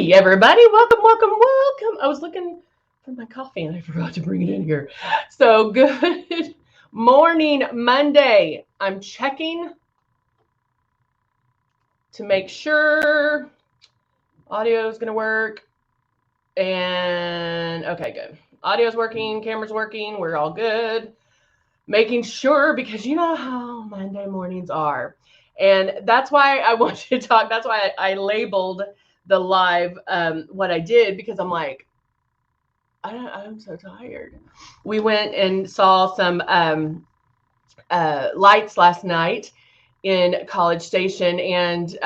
Hey everybody, welcome, welcome, welcome. I was looking for my coffee and I forgot to bring it in here. So good morning, Monday. I'm checking to make sure audio is going to work. And okay, good. Audio's working, camera's working, we're all good. Making sure, because you know how Monday mornings are. And that's why I want to talk. That's why I labeled the live what I did, because I'm like, I'm so tired. We went and saw some lights last night in College Station, and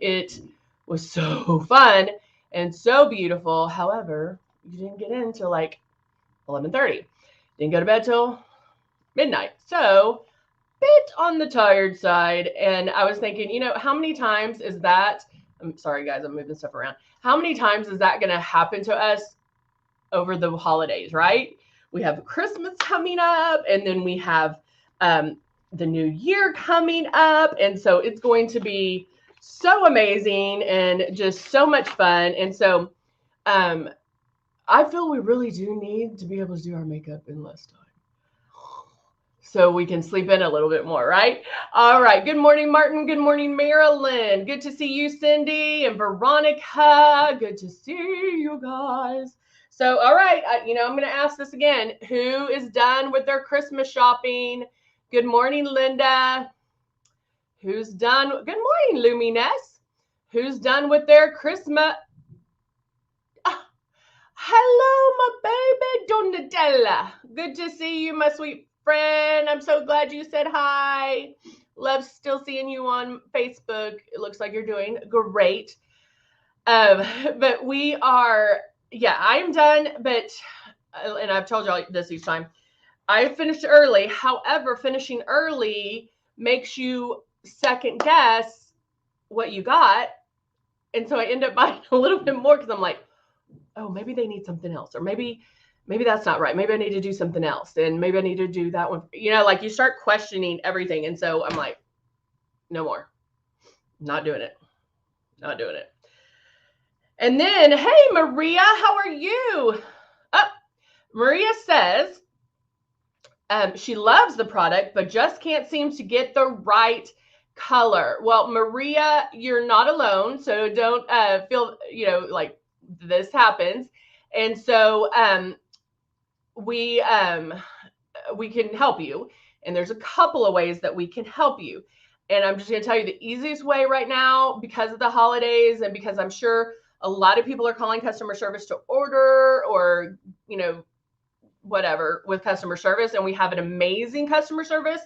it was so fun and so beautiful. However, you didn't get in until like 11:30. Didn't go to bed till midnight. So bit on the tired side. And I was thinking, you know, how many times is that? I'm sorry, guys, I'm moving stuff around. How many times is that going to happen to us over the holidays, right? We have Christmas coming up, and then we have the new year coming up. And so it's going to be so amazing and just so much fun. And so I feel we really do need to be able to do our makeup in less time, so we can sleep in a little bit more, right? All right. Good morning, Martin. Good morning, Marilyn. Good to see you, Cindy and Veronica. Good to see you guys. So, all right. I'm going to ask this again. Who is done with their Christmas shopping? Good morning, Linda. Who's done? Good morning, Lumines. Who's done with their Christmas? Hello, my baby Donatella. Good to see you, my sweet friend. I'm so glad you said hi. Love still seeing you on Facebook. It looks like you're doing great. But we are, I'm done. But, and I've told y'all this each time, I finished early. However, finishing early makes you second guess what you got. And so I end up buying a little bit more because I'm like, oh, maybe they need something else, or maybe that's not right. Maybe I need to do something else, and maybe I need to do that one. Like you start questioning everything. And so I'm like, no more, not doing it. And then, hey, Maria, how are you? Maria says she loves the product, but just can't seem to get the right color. Well, Maria, you're not alone. So don't feel, like this happens. And so we can help you. And there's a couple of ways that we can help you. And I'm just going to tell you the easiest way right now, because of the holidays and because I'm sure a lot of people are calling customer service to order, or, whatever with customer service. And we have an amazing customer service.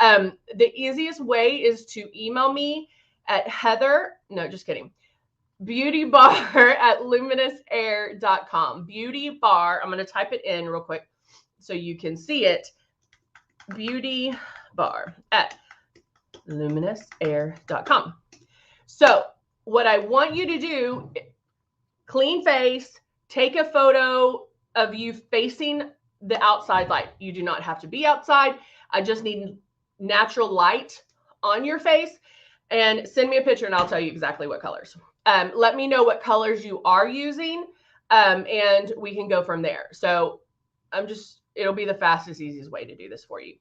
The easiest way is to email me at beautybar@luminessair.com. Beauty bar. I'm going to type it in real quick so you can see it. beautybar@luminessair.com. So what I want you to do, clean face, take a photo of you facing the outside light. You do not have to be outside. I just need natural light on your face, and send me a picture and I'll tell you exactly what colors. Let me know what colors you are using, and we can go from there. So it'll be the fastest, easiest way to do this for you.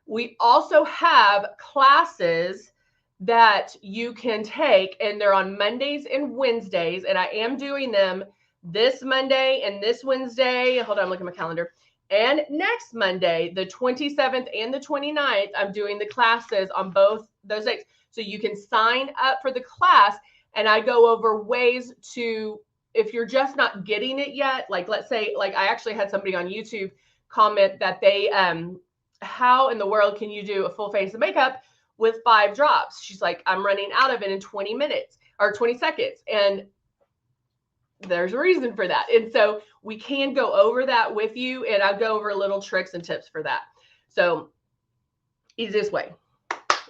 We also have classes that you can take, and they're on Mondays and Wednesdays, and I am doing them this Monday and this Wednesday. Hold on, look at my calendar. And next Monday, the 27th and the 29th, I'm doing the classes on both those days. So you can sign up for the class, and I go over ways to, if you're just not getting it yet, like let's say, like I actually had somebody on YouTube comment that they, how in the world can you do a full face of makeup with 5 drops? She's like, I'm running out of it in 20 minutes or 20 seconds. And there's a reason for that. And so we can go over that with you, and I'll go over little tricks and tips for that. So easiest way,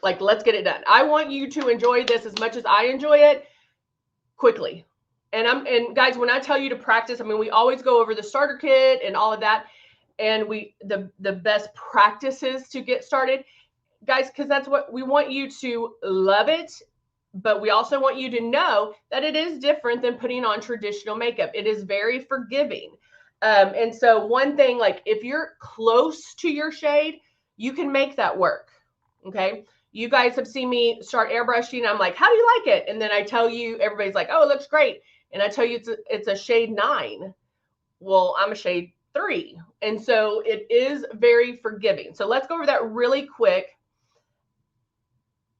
like, let's get it done. I want you to enjoy this as much as I enjoy it quickly. And guys, when I tell you to practice, I mean, we always go over the starter kit and all of that. And the best practices to get started, guys, because that's what we want you to love it, but we also want you to know that it is different than putting on traditional makeup. It is very forgiving. And so one thing, like if you're close to your shade, you can make that work. Okay. You guys have seen me start airbrushing. I'm like, how do you like it? And then I tell you, everybody's like, oh, it looks great. And I tell you it's a shade 9. Well, I'm a shade 3. And so it is very forgiving. So let's go over that really quick.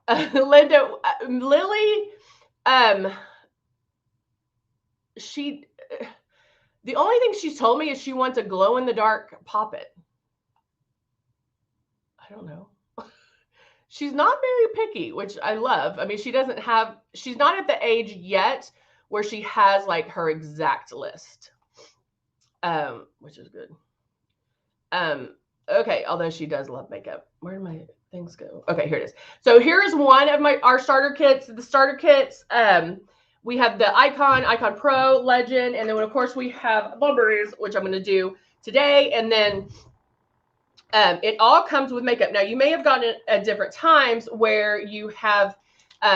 Linda, Lily, the only thing she's told me is she wants a glow in the dark poppet. I don't know. She's not very picky, which I love. I mean, she's not at the age yet where she has like her exact list, which is good. Okay, although she does love makeup. Where did my things go? Okay, here it is. So here is one of our starter kits. The starter kits, we have the Icon Pro, Legend, and then of course we have Blueberries, which I'm going to do today. And then it all comes with makeup. Now, you may have gotten it at different times where you have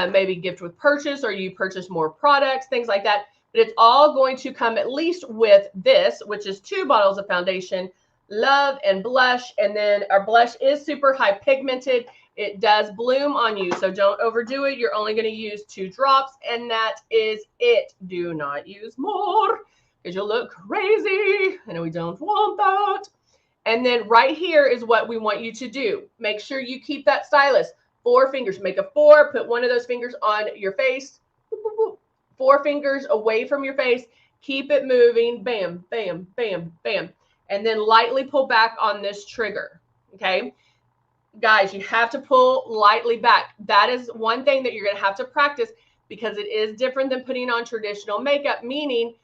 maybe gift with purchase, or you purchase more products, things like that. But it's all going to come at least with this, which is 2 bottles of foundation, Love, and blush. And then our blush is super high pigmented. It does bloom on you, so don't overdo it. You're only going to use 2 drops, and that is it. Do not use more because you'll look crazy, and we don't want that. And then right here is what we want you to do. Make sure you keep that stylus. 4 fingers. Make a 4. Put one of those fingers on your face. 4 fingers away from your face. Keep it moving. Bam, bam, bam, bam. And then lightly pull back on this trigger. Okay? Guys, you have to pull lightly back. That is one thing that you're going to have to practice, because it is different than putting on traditional makeup, meaning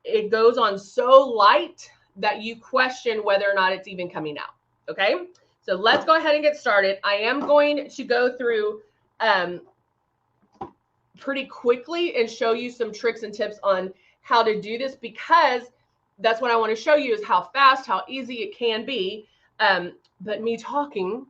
it goes on so light that you question whether or not it's even coming out. Okay, so let's go ahead and get started. I am going to go through pretty quickly and show you some tricks and tips on how to do this, because that's what I want to show you, is how fast, how easy it can be. But me talking,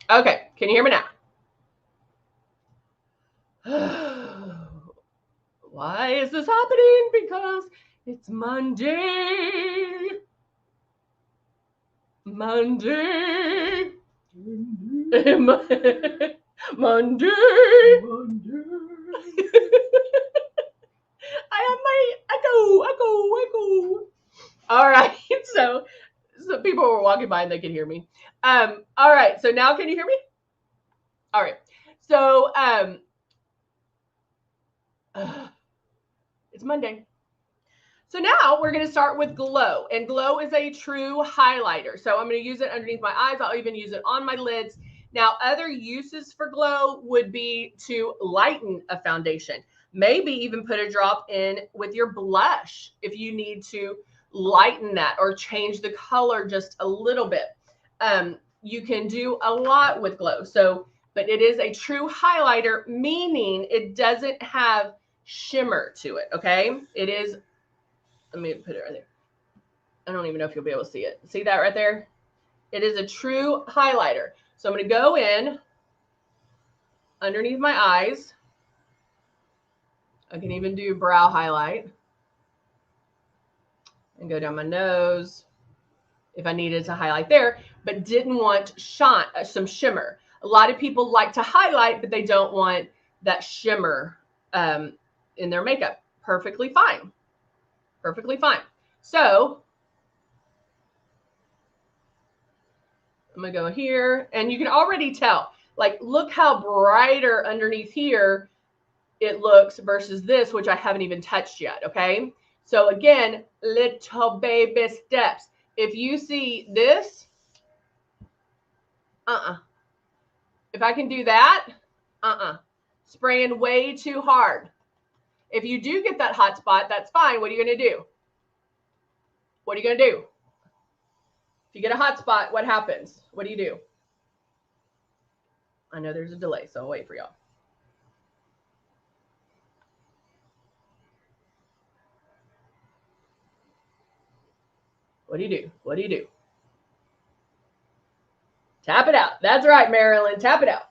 okay, can you hear me now? Why is this happening? Because it's Monday. Monday. Monday. Monday. I have my echo. All right. So people were walking by and they could hear me. All right. So now can you hear me? All right. So it's Monday. So now we're going to start with Glow, and Glow is a true highlighter. So I'm going to use it underneath my eyes. I'll even use it on my lids. Now, other uses for Glow would be to lighten a foundation. Maybe even put a drop in with your blush if you need to lighten that or change the color just a little bit. you can do a lot with glow. So, but it is a true highlighter, meaning it doesn't have shimmer to it, okay? It is, let me put it right there. I don't even know if you'll be able to see it. See that right there? It is a true highlighter. So I'm going to go in underneath my eyes. I can even do brow highlight and go down my nose if I needed to highlight there, but didn't want some shimmer. A lot of people like to highlight, but they don't want that shimmer in their makeup. Perfectly fine. Perfectly fine. So I'm going to go here, and you can already tell, like, look how brighter underneath here it looks versus this, which I haven't even touched yet, okay? So again, little baby steps. If you see this, if I can do that, spraying way too hard. If you do get that hot spot, that's fine. What are you going to do? What are you going to do? If you get a hot spot, what happens? What do you do? I know there's a delay, so I'll wait for y'all. What do you do? What do you do? Tap it out. That's right, Marilyn. Tap it out.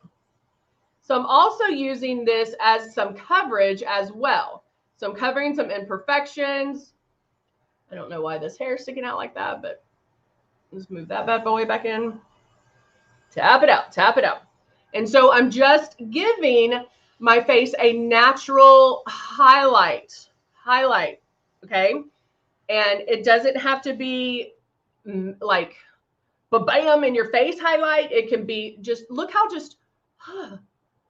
So I'm also using this as some coverage as well. So I'm covering some imperfections. I don't know why this hair is sticking out like that, but let's move that bad boy back in. Tap it out. Tap it out. And so I'm just giving my face a natural highlight, okay? And it doesn't have to be like bam in your face highlight. It can be just, look how just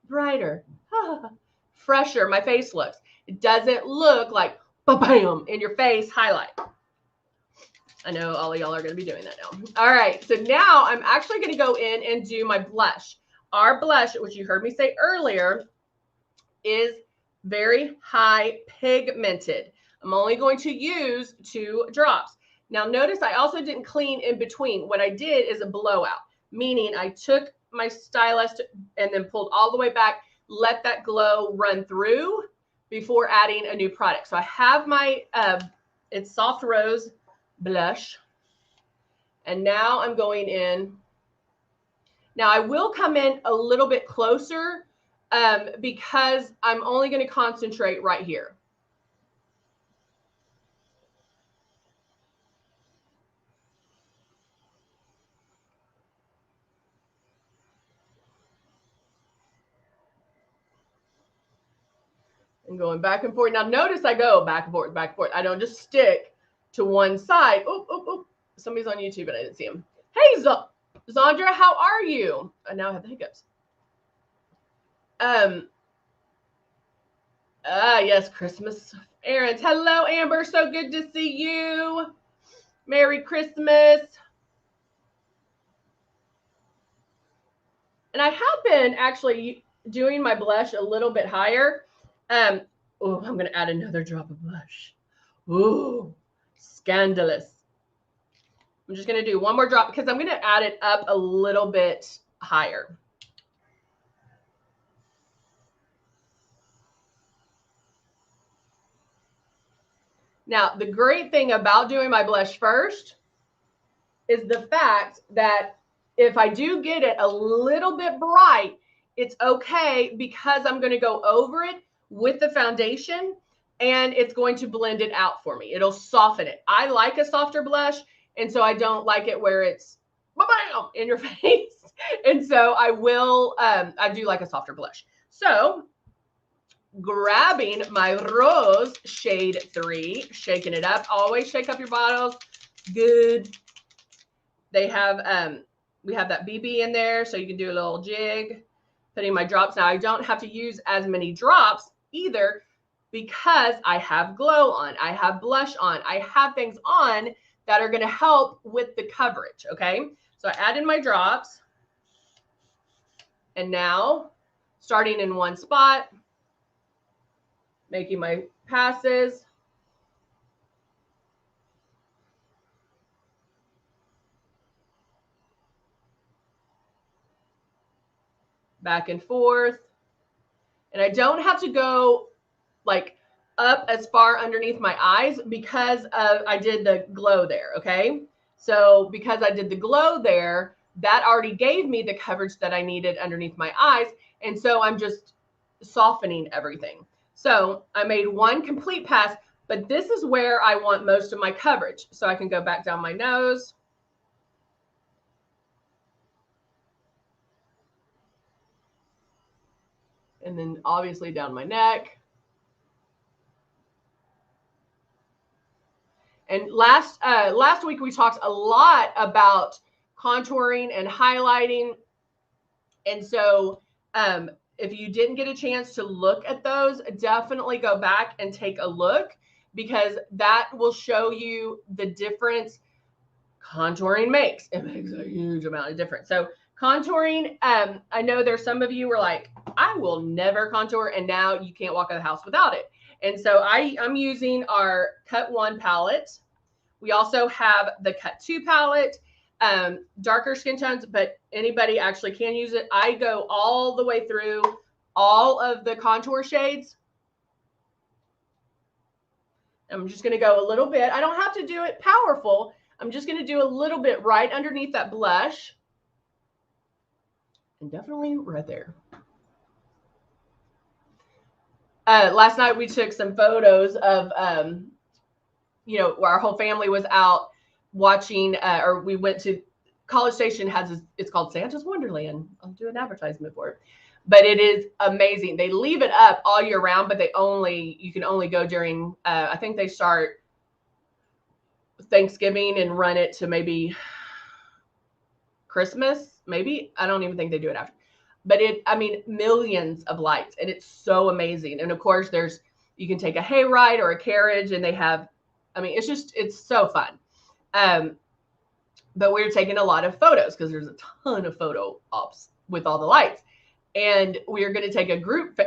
brighter, fresher my face looks. It doesn't look like bam in your face highlight. I know all of y'all are going to be doing that now. All right, so now I'm actually going to go in and do my blush. Our blush, which you heard me say earlier, is very high pigmented. I'm only going to use 2 drops. Now notice I also didn't clean in between. What I did is a blowout, meaning I took my stylist and then pulled all the way back, let that glow run through before adding a new product. So I have my, it's Soft Rose blush. And now I'm going in. Now I will come in a little bit closer because I'm only going to concentrate right here. And going back and forth. Now notice I go back and forth, back and forth. I don't just stick to one side. Oop, oop, oop. Somebody's on YouTube and I didn't see him. Hey, Zandra, how are you? I now have the hiccups. Yes, Christmas errands. Hello, Amber. So good to see you. Merry Christmas. And I have been actually doing my blush a little bit higher. Oh, I'm going to add another drop of blush. Ooh, scandalous. I'm just going to do one more drop because I'm going to add it up a little bit higher. Now, the great thing about doing my blush first is the fact that if I do get it a little bit bright, it's okay because I'm going to go over it with the foundation and it's going to blend it out for me. It'll soften it. I like a softer blush, and so I don't like it where it's bam in your face. And so I will, I do like a softer blush. So grabbing my Rose Shade 3, shaking it up. Always shake up your bottles. Good. They have, we have that BB in there, so you can do a little jig. Putting my drops. Now, I don't have to use as many drops either because I have glow on. I have blush on. I have things on that are going to help with the coverage, okay? So I add in my drops. And now, starting in one spot, making my passes. back and forth. And I don't have to go like up as far underneath my eyes because I did the glow there, okay? So because I did the glow there, that already gave me the coverage that I needed underneath my eyes. And so I'm just softening everything. So I made one complete pass, but this is where I want most of my coverage. So I can go back down my nose. And then obviously down my neck. And last week we talked a lot about contouring and highlighting. And so if you didn't get a chance to look at those, definitely go back and take a look, because that will show you the difference contouring makes. It makes a huge amount of difference. So contouring, I know there's some of you were like, I will never contour, and now you can't walk out of the house without it. And so I'm using our Cut 1 palette. We also have the Cut 2 palette, darker skin tones, but anybody actually can use it. I go all the way through all of the contour shades. I'm just going to go a little bit. I don't have to do it powerful. I'm just going to do a little bit right underneath that blush. And definitely right there. Last night we took some photos of, you know, our whole family was out watching, or we went to College Station has, it's called Santa's Wonderland. I'll do an advertisement for it. But it is amazing. They leave it up all year round, but you can only go during, I think they start Thanksgiving and run it to maybe Christmas, maybe. I don't even think they do it after. But I mean, millions of lights, and it's so amazing. And of course, you can take a hayride or a carriage, and they have, I mean, it's so fun. But we're taking a lot of photos because there's a ton of photo ops with all the lights. And we are going to take a group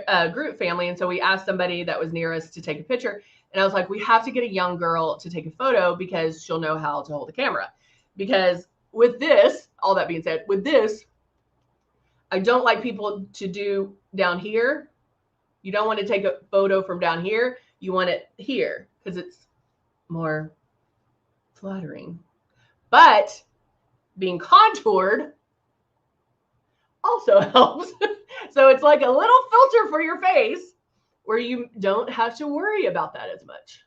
family. And so we asked somebody that was near us to take a picture. And I was like, we have to get a young girl to take a photo because she'll know how to hold the camera. Because with this, all that being said, with this, I don't like people to do down here. You don't want to take a photo from down here. You want it here because it's more flattering. But being contoured also helps. So it's like a little filter for your face where you don't have to worry about that as much.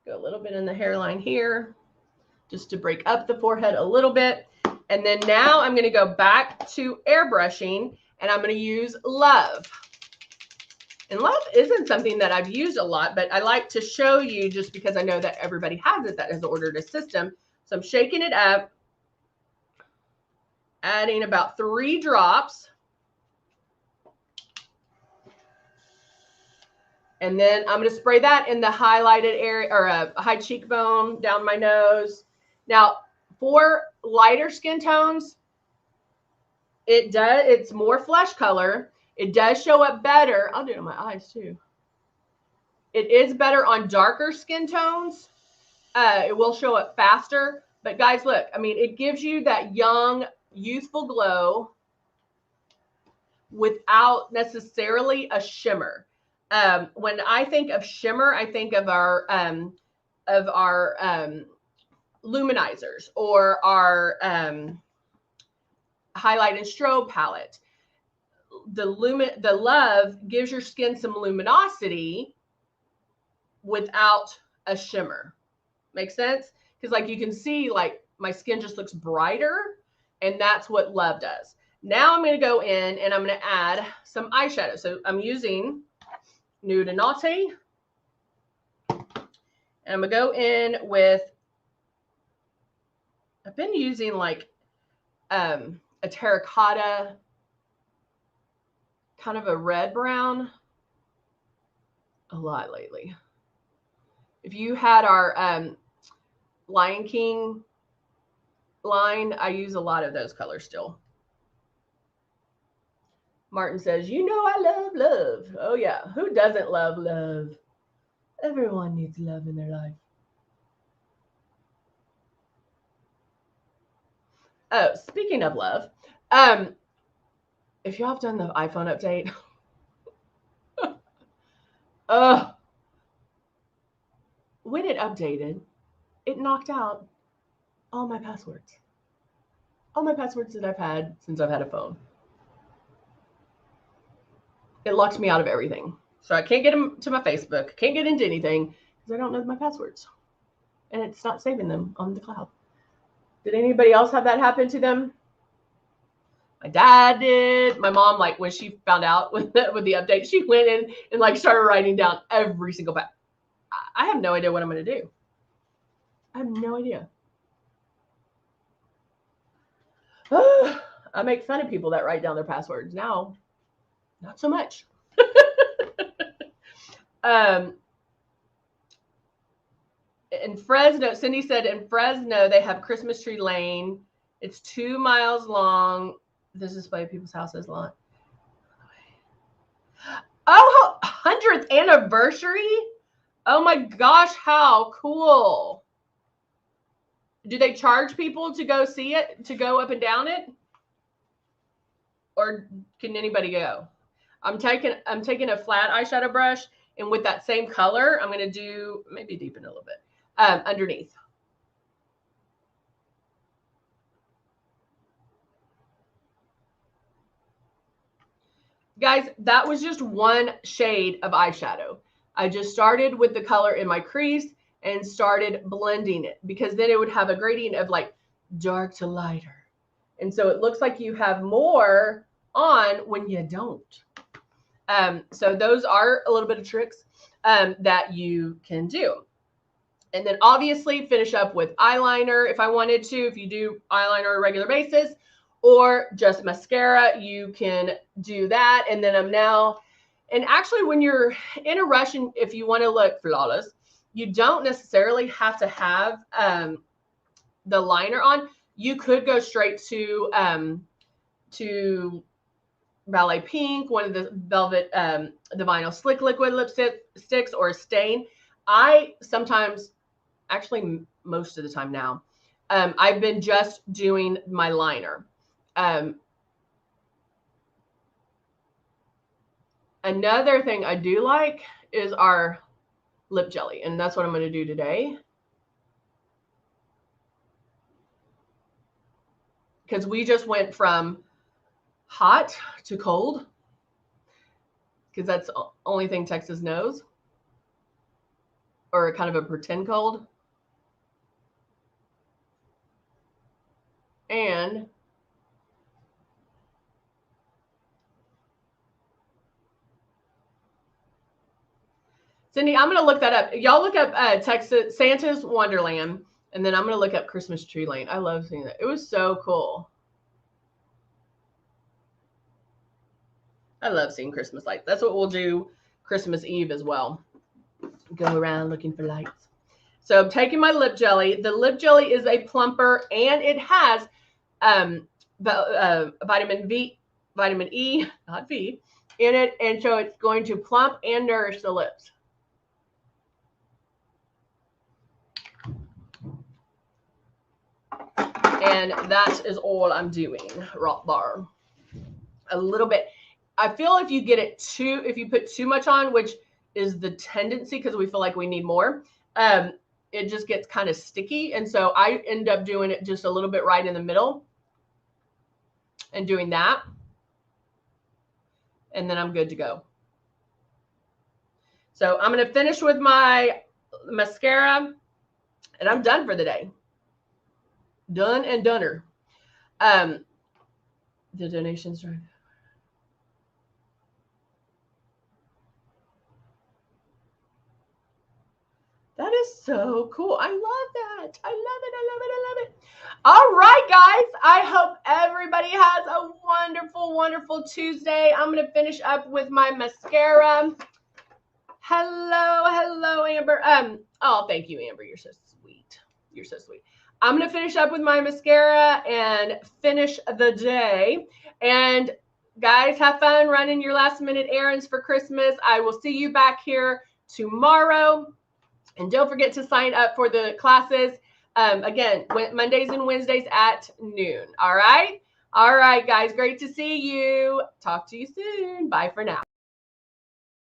Go a little bit in the hairline here just to break up the forehead a little bit. And then now I'm going to go back to airbrushing, and I'm going to use Love. And Love isn't something that I've used a lot, but I like to show you just because I know that everybody has it that has ordered a system. So I'm shaking it up, adding about 3 drops. And then I'm going to spray that in the highlighted area, or a high cheekbone, down my nose. Now, for lighter skin tones, it's more flesh color. It does show up better. I'll do it on my eyes too. It is better on darker skin tones. It will show up faster. But guys, look, I mean, it gives you that young, youthful glow without necessarily a shimmer. When I think of shimmer, I think of our luminizers or our highlight and strobe palette. The Love gives your skin some luminosity without a shimmer. Make sense? Because like you can see, like my skin just looks brighter, and that's what Love does. Now I'm going to go in and I'm going to add some eyeshadow. So I'm using Nude and Naughty. And I'm going to go in with, I've been using like a terracotta, kind of a red brown a lot lately. If you had our Lion King line, I use a lot of those colors still. Martin says, you know I love love. Oh yeah, who doesn't love love? Everyone needs love in their life. Oh, speaking of love, if y'all have done the iPhone update, when it updated, it knocked out all my passwords. All my passwords that I've had since I've had a phone. It locked me out of everything. So I can't get into my Facebook, can't get into anything because I don't know my passwords. And it's not saving them on the cloud. Did anybody else have that happen to them? My dad did. My mom, like when she found out with the update, she went in and like started writing down every single pass. I have no idea what I'm going to do. I have no idea. I make fun of people that write down their passwords now. Not so much. In Fresno, Cindy said in Fresno, they have Christmas Tree Lane. It's 2 miles long. This display of people's houses lot. Oh, 100th anniversary. Oh my gosh, how cool. Do they charge people to go see it, to go up and down it? Or can anybody go? I'm taking a flat eyeshadow brush, and with that same color, I'm going to do, maybe deepen a little bit, underneath. Guys, that was just one shade of eyeshadow. I just started with the color in my crease and started blending it because then it would have a gradient of like dark to lighter. And so it looks like you have more on when you don't. So those are a little bit of tricks that you can do. And then obviously finish up with eyeliner if I wanted to, if you do eyeliner on a regular basis, or just mascara, you can do that. And then and actually when you're in a rush and if you want to look flawless, you don't necessarily have to have the liner on. You could go straight to Ballet Pink, one of the Velvet, the Vinyl Slick Liquid lipsticks, or a Stain. I sometimes, actually most of the time now, I've been just doing my liner. Another thing I do like is our lip jelly, and that's what I'm going to do today. Because we just went from hot to cold, because that's the only thing Texas knows, or kind of a pretend cold. And Cindy, I'm going to look that up. Y'all look up Texas Santa's Wonderland, and then I'm going to look up Christmas Tree Lane. I love seeing that. It was so cool. I love seeing Christmas lights. That's what we'll do Christmas Eve as well. Go around looking for lights. So I'm taking my lip jelly. The lip jelly is a plumper, and it has vitamin E, not V, in it. And so it's going to plump and nourish the lips. And that is all I'm doing right there. A little bit. I feel if you put too much on, which is the tendency because we feel like we need more, it just gets kind of sticky. And so I end up doing it just a little bit right in the middle and doing that. And then I'm good to go. So I'm going to finish with my mascara and I'm done for the day. Done and doner. The donations right. That is so cool. I love that. I love it. I love it. I love it. All right, guys. I hope everybody has a wonderful, wonderful Tuesday. I'm going to finish up with my mascara. Hello, Amber. Oh, thank you, Amber. You're so sweet. You're so sweet. I'm going to finish up with my mascara and finish the day. And guys, have fun running your last minute errands for Christmas. I will see you back here tomorrow. And don't forget to sign up for the classes. Again, Mondays and Wednesdays at noon. All right. All right, guys. Great to see you. Talk to you soon. Bye for now.